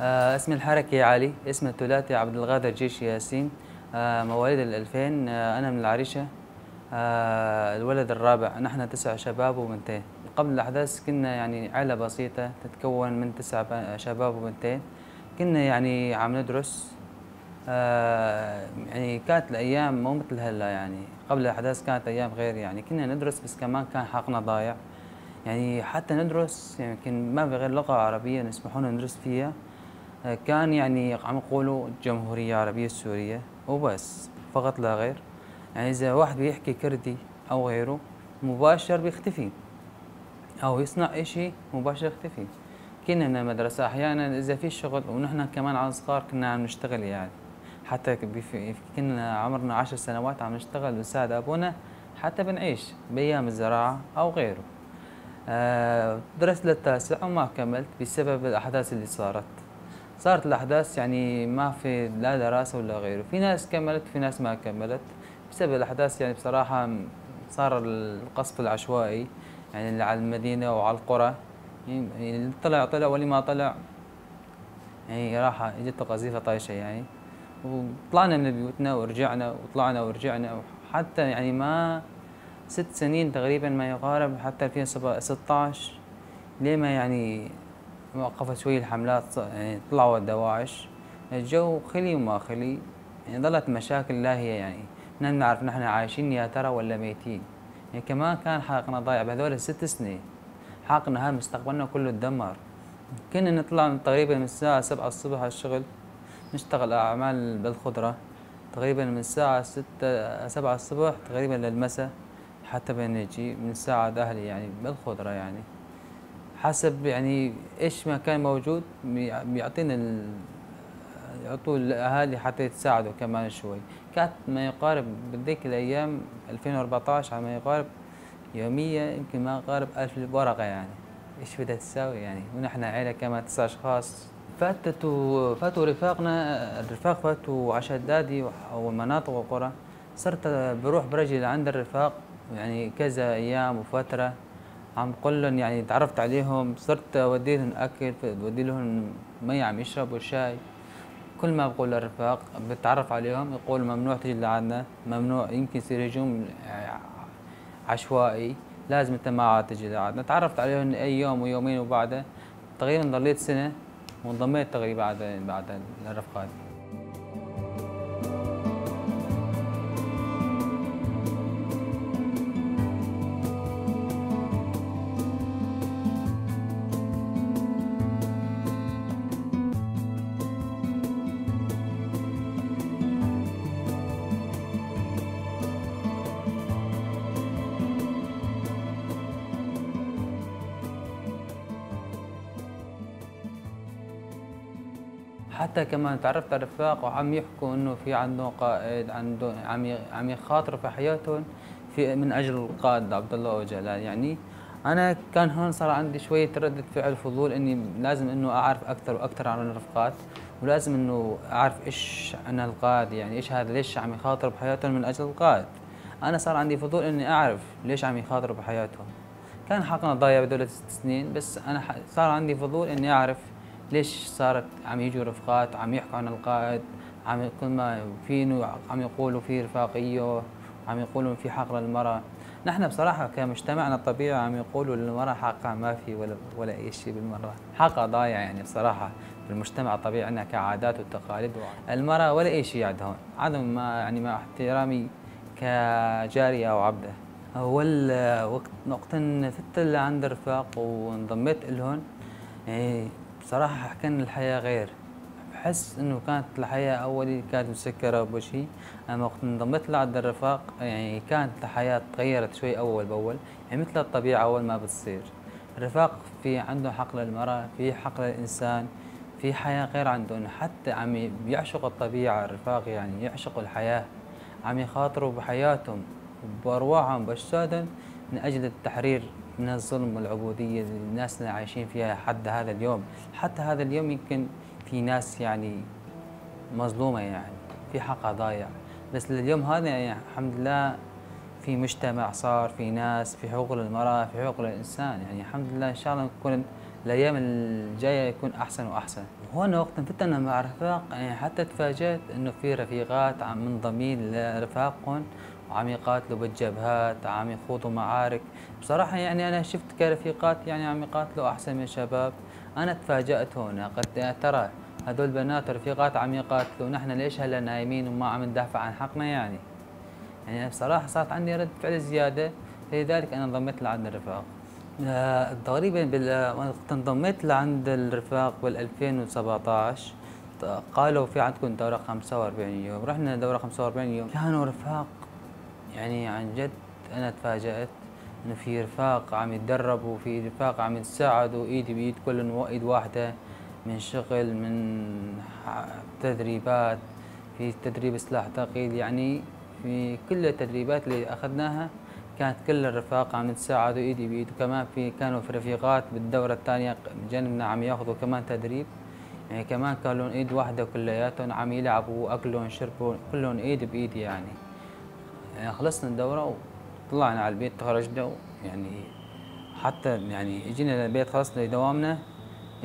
اسمي الحركي علي، اسمي الثلاثي عبد الغادر جيش ياسين. مواليد 2000. أنا من العريشة. الولد الرابع. نحن 9 شباب وبنتين. قبل الأحداث كنا يعني عائلة بسيطة تتكون من 9 شباب وبنتين. كنا يعني عم ندرس. يعني كانت الأيام مو مثل هلا، يعني قبل الأحداث كانت أيام غير، يعني كنا ندرس بس كمان كان حقنا ضايع. يعني حتى ندرس يمكن ما في غير لغة عربية يسمحون ندرس فيها. كان يعني عم يقولوا الجمهورية العربية السورية وبس، فقط لا غير. يعني إذا واحد بيحكي كردي أو غيره مباشر بيختفي، أو يصنع إشي مباشر يختفي. كنا من المدرسة أحيانا إذا في شغل، ونحن كمان على صغار كنا عم نشتغل يعني. حتى كنا عمرنا 10 سنوات عم نشتغل بنساعد أبونا حتى بنعيش بأيام الزراعة أو غيره. درست للتاسع وما كملت بسبب الأحداث اللي صارت الأحداث، يعني ما في لا دراسة ولا غيره. في ناس كملت في ناس ما كملت بسبب الأحداث. يعني بصراحة صار القصف العشوائي، يعني اللي على المدينة وعلى القرى. يعني اللي طلع واللي ما طلع يعني راح اجته قذيفة طايشة يعني. وطلعنا من بيوتنا ورجعنا وطلعنا ورجعنا، وحتى يعني ما 6 سنين تقريبا ما يقارب، حتى 2016 ليه ما يعني وقفت شوي الحملات. يعني طلعوا الدواعش، الجو خلي وما خلي، يعني ظلت مشاكل لا هي يعني. نحن نعرف نحن عايشين يا ترى ولا ميتين. يعني كمان كان حقنا ضايع بهذول ال6 سنين. حقنا هذا مستقبلنا كله تدمر. كنا نطلع من تقريبا من الساعة 7 الصبح على الشغل، نشتغل أعمال بالخضرة تقريبا من الساعة 7 الصبح تقريبا للمساء، حتى بنجي من الساعة أهلي يعني بالخضرة يعني. حسب يعني ايش ما كان موجود بيعطينا يعطوا الاهالي حتى يتساعدوا كمان شوي. كانت ما يقارب بذيك الايام 2014 على ما يقارب يوميا يمكن ما يقارب 1000 ورقة يعني. ايش بدها تساوي يعني، ونحن عيلة كمان 9 اشخاص. فاتوا رفاقنا، الرفاق فاتوا على شدادي والمناطق والقرى. صرت بروح برجي لعند الرفاق يعني كذا ايام وفترة. عم بقول لهم يعني تعرفت عليهم، صرت اودي لهم اكل، اودي لهم مي عم يشربوا شاي. كل ما بقول للرفاق بتعرف عليهم يقول ممنوع تجي لعنا، ممنوع، يمكن يصير هجوم عشوائي، لازم انت ما عاد تجي لعنا. تعرفت عليهم اي يوم ويومين، وبعدها تقريبا ضليت سنة وانضميت تقريبا بعد الرفقات. حتى كمان تعرفت على رفاق وعم يحكوا انه في عندهم قائد، عنده عم يخاطروا في حياتهم في من اجل القائد عبد الله وجلال يعني. انا كان هون صار عندي شويه ردة فعل، فضول اني لازم انه اعرف اكثر واكثر عن الرفقات، ولازم انه اعرف ايش عن القائد، يعني ايش هذا، ليش عم يخاطروا بحياتهم من اجل القائد. انا صار عندي فضول اني اعرف ليش عم يخاطروا بحياتهم. كان حقنا ضايع بدولة 6 سنين، بس أنا صار عندي فضول إني أعرف ليش صارت عم يجوا رفقات عم يحكوا عن القائد. كل ما في إنه عم يقولوا في رفاقية، عم يقولوا في حق للمرأة. نحن بصراحة كمجتمعنا الطبيعي عم يقولوا للمرأة حقها ما في ولا أي شيء بالمرة، حقها ضايع يعني بصراحة. بالمجتمع الطبيعي عندنا كعادات وتقاليد، المرأة ولا أي شيء عندهم ما يعني مع احترامي كجارية أو عبدة. أول وقت فت لعند الرفاق وانضميت إلهن، يعني بصراحة كان الحياة غير. بحس إنه كانت الحياة أولي كانت مسكرة بوجهي، أما وقت انضميت لعند الرفاق يعني كانت الحياة تغيرت شوي أول بأول، يعني مثل الطبيعة أول ما بتصير. الرفاق في عنده حق للمرأة، في حق للإنسان، في حياة غير عندهم. حتى عم يعشقوا الطبيعة الرفاق، يعني يعشقوا الحياة، عم يخاطروا بحياتهم وبأرواحهم بأجسادهم من أجل التحرير من الظلم والعبودية اللي الناس اللي عايشين فيها حتى هذا اليوم. حتى هذا اليوم يمكن في ناس يعني مظلومة، يعني في حقها ضايع. بس اليوم هذا يعني الحمد لله في مجتمع، صار في ناس، في حقوق للمرأة، في حقوق للإنسان. يعني الحمد لله إن شاء الله نكون الايام الجايه يكون احسن واحسن. وهنا وقت فتنا مع رفاق يعني حتى تفاجأت انه في رفيقات عم منضمين لرفاقهم وعم يقاتلوا بالجبهات، عم يخوضوا معارك. بصراحة يعني أنا شفت كرفيقات يعني عم يقاتلوا أحسن من شباب. أنا تفاجأت هنا، قلت يا ترى هدول بنات رفيقات عم يقاتلوا، نحن ليش هلا نايمين وما عم ندافع عن حقنا يعني؟ يعني بصراحة صارت عندي رد فعل زيادة، لذلك أنا انضميت لعند الرفاق. تقريبا وقت انضميت لعند الرفاق بال 2017 قالوا في عندكم دورة 45 يوم، رحنا دورة 45 يوم، كانوا رفاق يعني عن جد. أنا تفاجأت إنه في رفاق عم يتدربوا وفي رفاق عم يتساعدوا إيد بإيد، كلهم إيد واحدة، من شغل من تدريبات، في تدريب سلاح ثقيل يعني. في كل التدريبات اللي أخذناها كانت كل الرفاق عم يتساعدوا إيدي بإيد، وكمان كانوا في رفيقات بالدورة الثانية بجانبنا عم ياخذوا كمان تدريب، يعني كمان كانوا إيد واحدة كلياتهم عم يلعبوا أكلهم شربوا كلهم إيد بإيد يعني. يعني خلصنا الدورة وطلعنا على البيت، تخرجنا يعني حتى يعني اجينا للبيت خلصنا دوامنا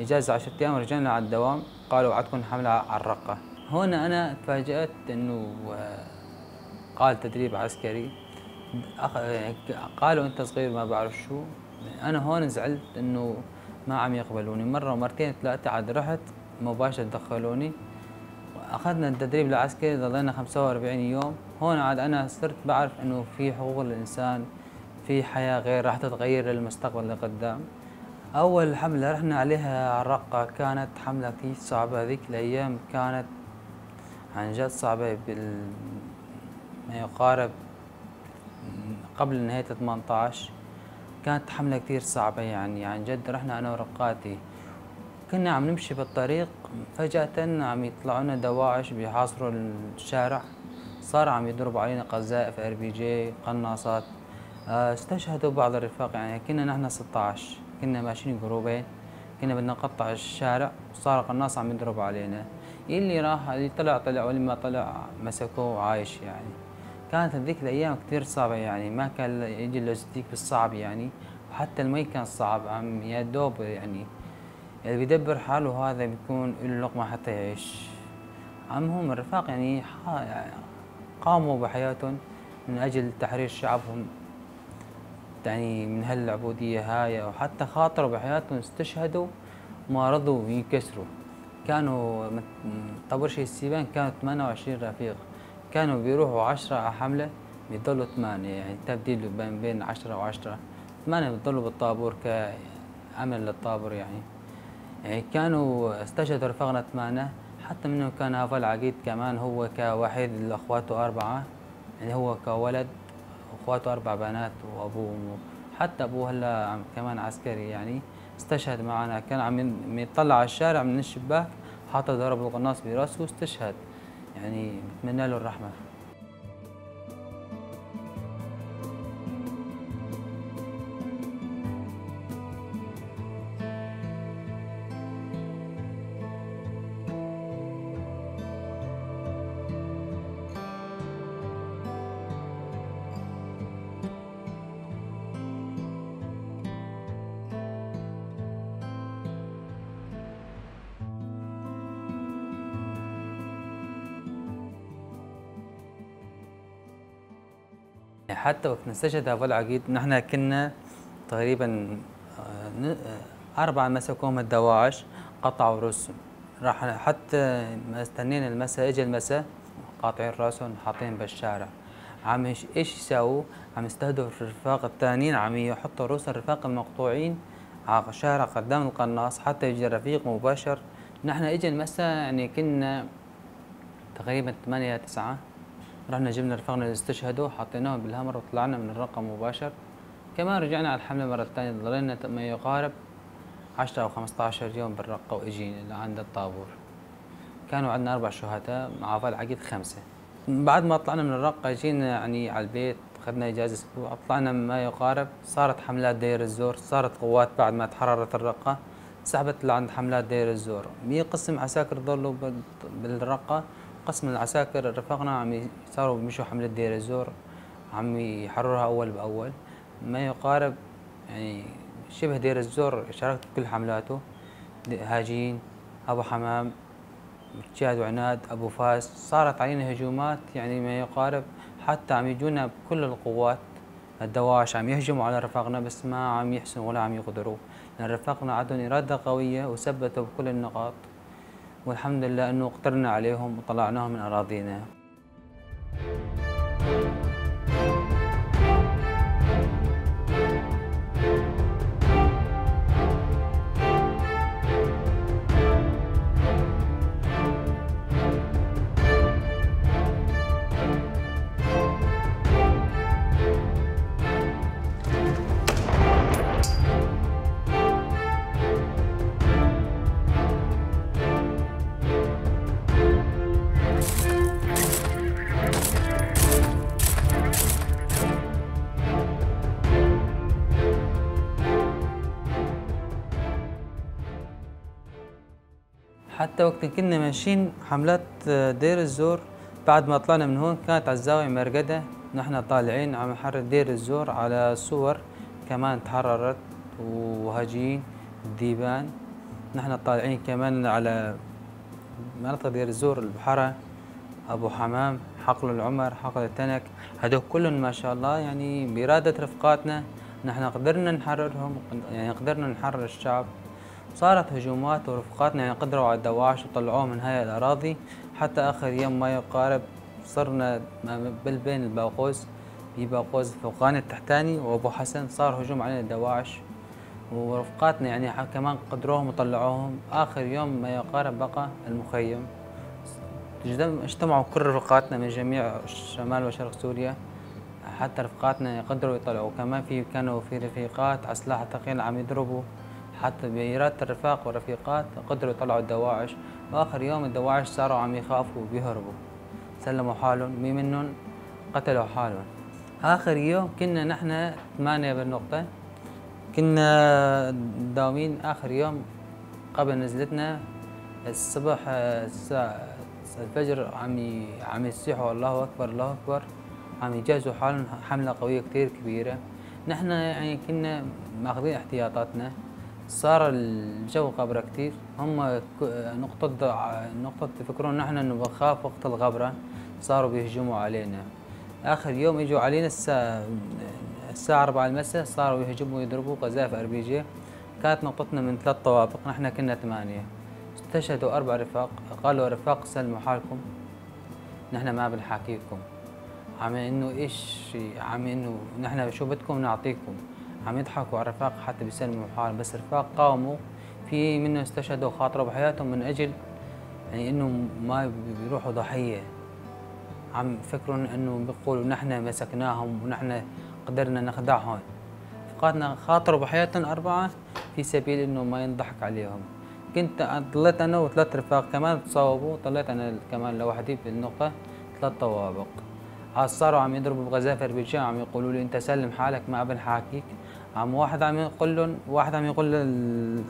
إجازة 10 أيام ورجعنا على الدوام، قالوا عندكم حملة على الرقة. هون أنا تفاجأت إنه قال تدريب عسكري. يعني قالوا أنت صغير ما بعرف شو. أنا هون زعلت إنه ما عم يقبلوني، مرة ومرتين ثلاثة عاد رحت مباشرة دخلوني. أخذنا التدريب العسكري ضلينا 45 يوم. هون عاد أنا صرت بعرف إنه في حقوق الإنسان، في حياة غير راح تتغير للمستقبل لقدام. أول حملة رحنا عليها على الرقة كانت حملة كثير صعبة، هذيك الأيام كانت عن جد صعبة ما يقارب قبل نهاية 18. كانت حملة كثير صعبة يعني عن جد. رحنا أنا ورفقاتي كنا عم نمشي بالطريق، فجأة عم يطلعونا دواعش بيحاصروا الشارع، صار عم يضربوا علينا قذائف RPG قناصات. استشهدوا بعض الرفاق يعني. كنا نحن 16 كنا ماشيين جروبين، كنا بدنا نقطع الشارع وصار قناص عم يضرب علينا. اللي راح اللي طلع واللي ما طلع مسكوه وعايش يعني. كانت هذيك الايام كثير صعبه يعني، ما كان يجي اللوجستيك بالصعب يعني، وحتى المي كان صعب، عم يا دوب يعني اللي بيدبر حاله هذا بيكون له لقمه حتى يعيش. هم الرفاق يعني قاموا بحياتهم من اجل تحرير شعبهم يعني من هالعبودية هاي، وحتى خاطروا بحياتهم استشهدوا ما رضوا ينكسروا. كانوا طور شي السيبان كانوا 28 رفيق، كانوا بيروحوا 10 على حملة بيضلوا 8 يعني تبديل بين 10 و10، 8 بيضلوا بالطابور كأمن للطابور يعني. يعني كانوا استشهدوا رفاقنا 8، حتى منهم كان هذا العقيد كمان هو كوحيد لأخواته 4، يعني هو كولد واخواته 4 بنات وابوه وامه. حتى ابوه هلا كمان عسكري يعني استشهد معنا، كان عم يطلع على الشارع من الشباك حاطط ضرب القناص براسه واستشهد يعني. بتمنى له الرحمه. حتى وقت استشهد ابو العقيد نحن كنا تقريبا 4 مسكوهم الدواعش قطعوا رؤوسهم. راح حتى ما استنينا المساء، اجى المساء قاطعين راسهم حاطين بالشارع. عم ايش يساووا؟ عم يستهدفوا الرفاق الثانيين، عم يحطوا رؤوس الرفاق المقطوعين على الشارع قدام القناص حتى يجي الرفيق مباشر. نحن اجى المساء يعني كنا تقريبا 8 9، رحنا جبنا رفاقنا اللي استشهدوا حطيناهم بالهامر وطلعنا من الرقم مباشر. كمان رجعنا على الحملة مرة ثانية، ضلينا ما يقارب 10 أو 15 يوم بالرقة وإجينا لعند الطابور. كانوا عندنا 4 شهداء مع ضل عقيد 5. بعد ما طلعنا من الرقة جينا يعني على البيت، أخذنا إجازة أسبوع، طلعنا ما يقارب صارت حملات دير الزور، صارت قوات بعد ما تحررت الرقة سحبت لعند حملات دير الزور. قسم عساكر ضلوا بالرقة، قسم العساكر رفقنا عم صاروا بيمشوا حملة دير الزور، عم يحرروها أول بأول. ما يقارب يعني شبه دير الزور شاركت بكل حملاته، هاجين، أبو حمام، جهاد وعناد، أبو فاس. صارت علينا هجومات يعني ما يقارب، حتى عم يجونا بكل القوات. الدواعش عم يهجموا على رفاقنا بس ما عم يحسنوا ولا عم يقدروا، لأن رفاقنا عندهم إرادة قوية وثبتوا بكل النقاط، والحمد لله أنه قدرنا عليهم وطلعناهم من أراضينا. حتى وقت كنا ماشيين حملات دير الزور، بعد ما طلعنا من هون كانت على الزاوية مرقدة، نحن طالعين عم نحرر دير الزور على صور كمان تحررت، وهجين الديبان. نحن طالعين كمان على مناطق دير الزور، البحرة، أبو حمام، حقل العمر، حقل التنك، هدول كلهم ما شاء الله يعني بإرادة رفقاتنا نحن قدرنا نحررهم، يعني قدرنا نحرر الشعب. صارت هجومات ورفقاتنا يعني قدروا على الدواعش وطلعوهم من هاي الأراضي، حتى آخر يوم ما يقارب صرنا بين الباقوس، باقوس الفوقاني التحتاني وأبو حسن، صار هجوم علينا الدواعش ورفقاتنا يعني كمان قدروهم وطلعوهم. آخر يوم ما يقارب بقى المخيم، اجتمعوا كل رفقاتنا من جميع شمال وشرق سوريا، حتى رفقاتنا يقدروا يطلعوا. كمان كانوا في رفيقات على سلاح ثقيل عم يضربوا، حتى بإرادة الرفاق والرفيقات قدروا يطلعوا الدواعش. وآخر يوم الدواعش صاروا عم يخافوا وبيهربوا، سلموا حالهم، مي منهم قتلوا حالهم. آخر يوم كنا نحن 8 بالنقطة، كنا داومين آخر يوم قبل نزلتنا الصبح الساعة الفجر عم يصيحوا الله أكبر الله أكبر، عم يجهزوا حالهم حملة قوية كتير كبيرة. نحن يعني كنا ماخذين احتياطاتنا. صار الجو غبرة كتير، هم نقطة يفكرون نحن انه بنخاف وقت الغبرة، صاروا بيهجموا علينا. آخر يوم اجوا علينا الساعة 4 المساء، صاروا يهجموا ويضربوا قذائف RPG. كانت نقطتنا من 3 طوابق، نحن كنا 8. استشهدوا 4 رفاق، قالوا رفاق سلموا حالكم، نحن ما بنحاكيكم. عم انه ايش، عم انه نحن شو بدكم نعطيكم. عم يضحكوا على الرفاق حتى بيسلموا حالهم، بس رفاق قاوموا، في منهم استشهدوا وخاطروا بحياتهم من اجل يعني انه ما بيروحوا ضحيه. عم يفكرون انه بيقولوا نحن مسكناهم ونحن قدرنا نخدعهم. رفقاتنا خاطروا بحياتهم 4 في سبيل انه ما ينضحك عليهم. ضليت انا و3 رفاق كمان تصاوبوا، ضليت انا كمان لوحدي بالنقطه 3 طوابق. صاروا عم يضربوا بقذائف RPG، عم يقولوا لي انت سلم حالك ما بنحاكيك. واحد عم يقول لهم،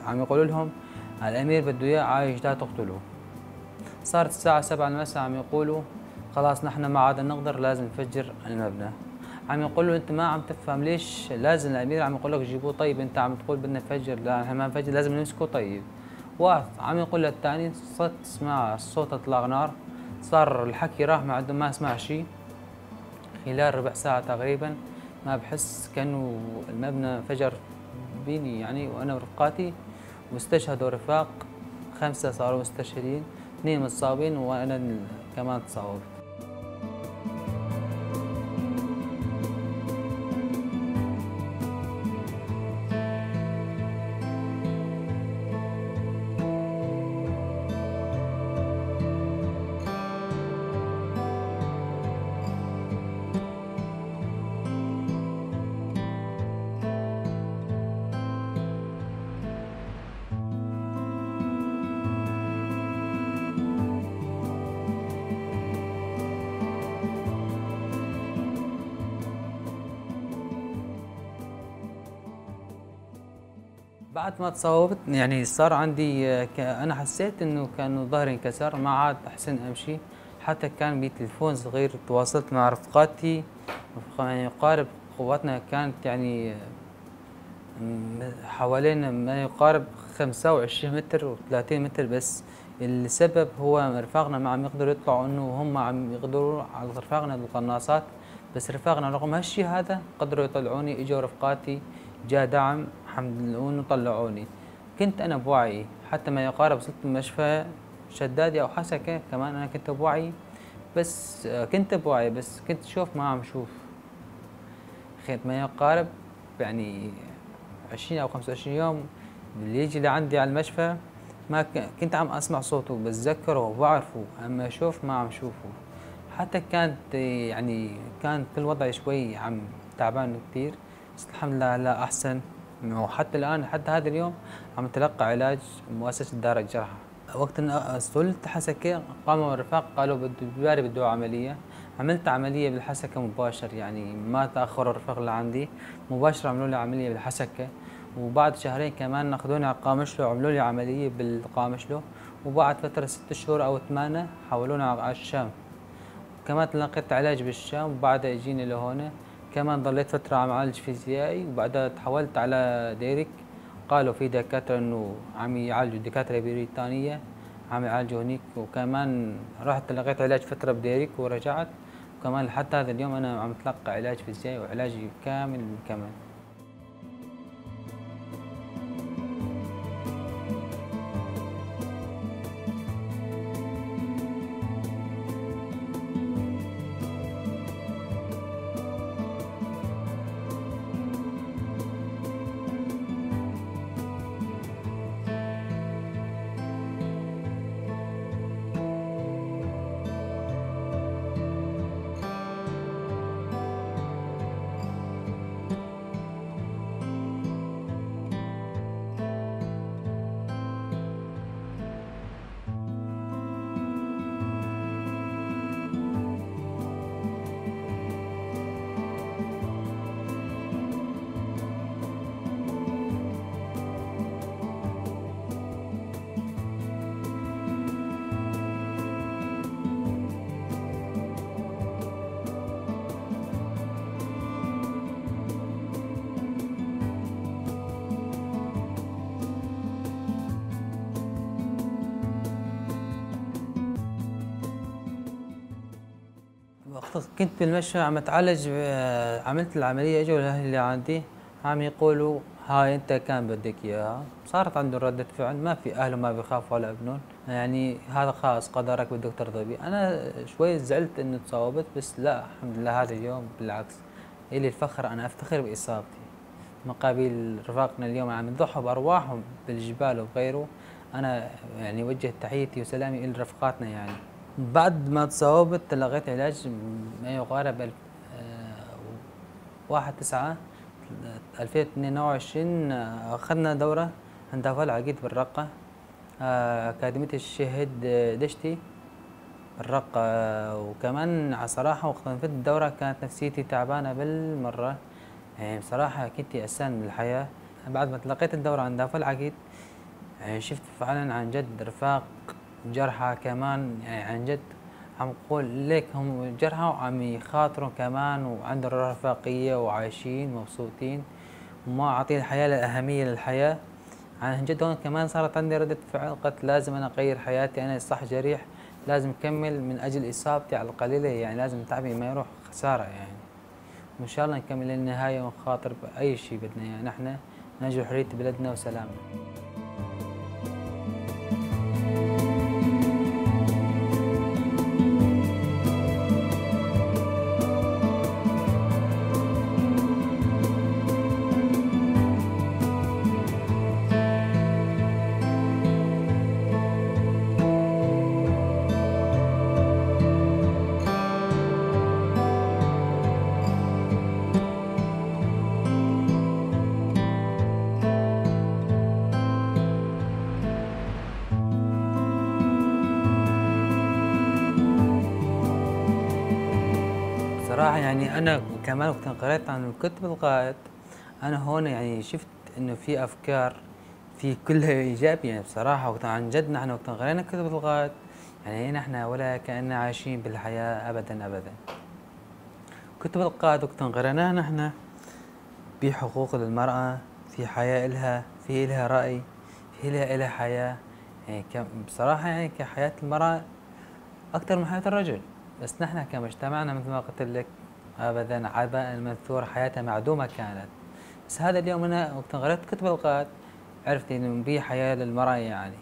عم يقول لهم الامير بده اياه عايش لا تقتلوه. صارت الساعه 7 المساء عم يقولوا خلاص نحن ما عاد نقدر لازم نفجر المبنى. عم يقول له انت ما عم تفهم ليش لازم الامير عم يقول لك جيبوه، طيب انت عم تقول بدنا نفجر، لا نحن ما نفجر لازم نمسكه. طيب واحد عم يقول للثاني صرت تسمع صوت اطلاق نار، صار الحكي راح ما عنده ما سمع شيء. خلال ربع ساعة تقريبا ما بحس كأنه المبنى انفجر بيني يعني وأنا ورفقاتي، واستشهدوا رفاق 5 صاروا مستشهدين، 2 متصابين وأنا كمان تصاوبت. بعد ما تصاوبت يعني صار عندي انا حسيت انه كانه ظهري انكسر، ما عاد احسن امشي. حتى كان بتليفون صغير تواصلت مع رفقاتي، يعني يقارب قواتنا كانت يعني حوالينا ما يقارب 25 متر و30 متر بس. السبب هو رفاقنا ما عم يقدروا يطلعوا، انه هم عم يقدروا على رفاقنا القناصات، بس رفاقنا رغم هالشي هذا قدروا يطلعوني. اجوا رفقاتي، جاء دعم حملوني وطلعوني. كنت انا بوعي، حتى ما يقارب وصلت المشفى شدادي او حسكه كمان انا كنت بوعي. بس كنت بوعي، بس كنت شوف ما عم شوف. خيط ما يقارب يعني 20 أو 25 يوم اللي يجي لعندي على المشفى ما كنت عم أسمع صوته، بتذكره وبعرفه، أما أشوف ما عم شوفه. حتى كانت يعني كان كل وضعي شوي عم تعبان كثير، بس الحمد لله لا أحسن. وحتى الآن حتى هذا اليوم عم أتلقى علاج مؤسسة دار الجرحى. وقت أن استولدت حسكة قاموا الرفاق قالوا بده عملية. عملت عملية بالحسكة مباشر، يعني ما تأخروا الرفاق اللي عندي، مباشرة عملوا لي عملية بالحسكة. وبعد شهرين كمان أخذوني على قامشلو وعملوا لي عملية بالقامشلو. وبعد فترة 6 شهور أو 8 حولوني على الشام، كمان تلقيت علاج بالشام. وبعدها اجيني لهون، كمان ضليت فترة عم أعالج فيزيائي، وبعدها تحولت على ديريك. قالوا في دكاترة انه عم يعالجوا، دكاترة بريطانية عم يعالجوا هنيك. وكمان رحت لقيت علاج فترة بديريك ورجعت. وكمان لحتى هذا اليوم انا عم اتلقى علاج فيزيائي وعلاجي كامل كمان. وقت كنت بالمشفى عم اتعالج، عملت العملية، اجوا الاهل اللي عندي عم يقولوا هاي انت كان بدك اياها. صارت عندهم ردة فعل، ما في اهله ما بيخافوا على ابنهم، يعني هذا خلاص قدرك بدك ترضى به. انا شوي زعلت انه تصاوبت، بس لا الحمد لله هذا اليوم بالعكس الي الفخر، انا افتخر باصابتي مقابل رفاقنا اليوم عم يضحوا بارواحهم بالجبال وغيره. انا يعني وجه تحيتي وسلامي لرفقاتنا يعني. بعد ما تصاوبت تلقيت علاج ما يقارب 1/9/2022. أخذنا دورة عند أفضل عقيد بالرقة، أكاديمية الشهيد دشتي بالرقة. وكمان على صراحة وقت ما نفذت الدورة كانت نفسيتي تعبانة بالمرة، يعني بصراحة كنت يأسان من الحياة. بعد ما تلقيت الدورة عند أفضل عقيد شفت فعلا عن جد رفاق جرحى كمان، يعني عن جد عم قول ليك هم جرحى وعم يخاطروا كمان وعندهم رفاقية وعايشين مبسوطين وما عاطين الحياة الأهمية للحياة. عن جد هون كمان صارت عندي ردة فعل، قلت لازم أنا أغير حياتي، أنا صح جريح لازم أكمل من أجل إصابتي على القليلة، يعني لازم تعبي ما يروح خسارة يعني. وإن شاء الله نكمل للنهاية ونخاطر بأي شيء بدنا، يعني نحن نرجو حرية بلدنا وسلامنا. صراحة يعني أنا كمان وقت قرأت عن كتب القائد، أنا هون يعني شفت إنه في أفكار في كلها إيجابية. يعني بصراحة وقت عن جد نحن وقت قرأنا كتب القائد يعني نحن ولا كأننا عايشين بالحياة أبدا أبدا. كتب القائد وقت قرأناها نحن بحقوق للمرأة، في حياة إلها، في إلها رأي، في إلها حياة. يعني بصراحة يعني كحياة المرأة أكثر من حياة الرجل. بس نحن كمجتمعنا مثل ما قلت لك أبدا عباء المنثور حياتها معدومة كانت. بس هذا اليوم أنا وقت قرأت كتب القائد عرفت إنه في حياة للمرأة يعني.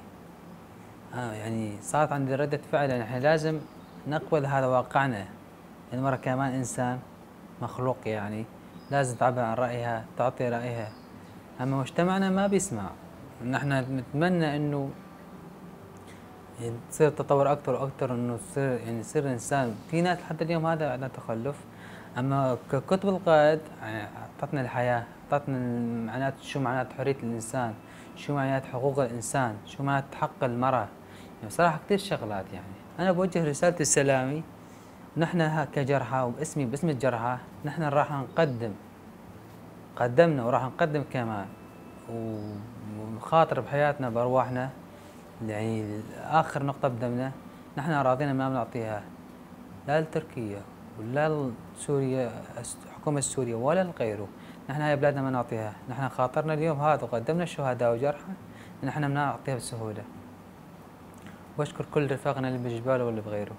يعني صارت عندي ردة فعل، يعني احنا لازم نقبل هذا واقعنا. المرأة كمان إنسان مخلوق يعني، لازم تعبر عن رأيها، تعطي رأيها. أما مجتمعنا ما بيسمع. نحن نتمنى إنه يعني تصير تطور أكثر وأكثر، إنه تصير يعني يصير إنسان. في ناس لحد اليوم هذا عندها تخلف. أما ككتب القائد يعني أعطتنا الحياة، أعطتنا معنات شو معنات حرية الإنسان، شو معنات حقوق الإنسان، شو معنات حق المرأة. يعني بصراحة كثير شغلات. يعني أنا بوجه رسالة السلامي. نحن كجرحى وباسمي باسم الجرحى، نحن راح قدمنا وراح نقدم كمان، ونخاطر بحياتنا بأرواحنا. يعني آخر نقطة بدمنا نحن أراضينا ما بنعطيها لا لتركيا ولا لسوريا، الحكومة السورية ولا لغيره. نحن هاي بلادنا ما نعطيها. نحن خاطرنا اليوم هذا وقدمنا الشهداء وجرحى، نحن ما نعطيها بسهولة. واشكر كل رفاقنا اللي بجبال واللي بغيره.